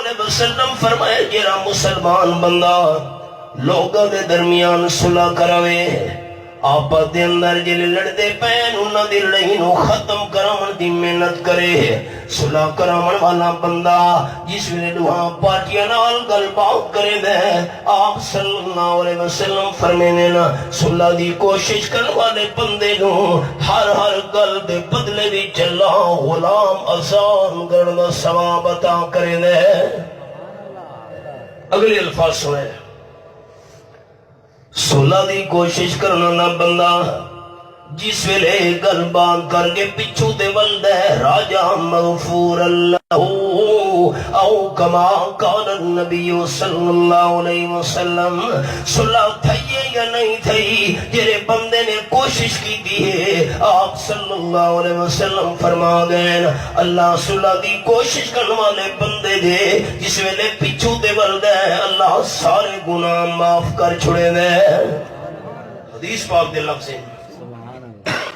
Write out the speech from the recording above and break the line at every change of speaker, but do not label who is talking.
علیہ وسلم فرمائے جڑا مسلمان بندہ لوگوں دے درمیان صلح کراوے آپا دے اندر جلے لڑتے پین انہاں دی لڑائی نو ختم کرامن دی محنت کرے صلح کرامن والا بندہ جس ویلے دوہاں پارٹیاں نال گل بات کرے دے آپ صلی اللہ علیہ وسلم فرمینے نا صلح دی کوشش کرنے والے بندے نو ہر گل دے بدلے بھی چلا غلام آسان کرنا ثواب عطا کرے دے. اگلے الفاظ سنے صلح دی کوشش کرنا نہ بندہ جس ویلے گل بات کر کے پچھو دے ولدے راجہ مغفور اللہ او کما قال النبی صلی اللہ علیہ وسلم. صلح تھئی یا نہیں تھئی جرے بندے نے کوشش کی دیئے آپ صلی اللہ علیہ وسلم فرما گئے اللہ صلح دی کوشش کرنے والے بندے دے جس ویلے پچھو دے ولدے اللہ سارے گناہ معاف کر چھڑے دے. حدیث پاک دے لفظ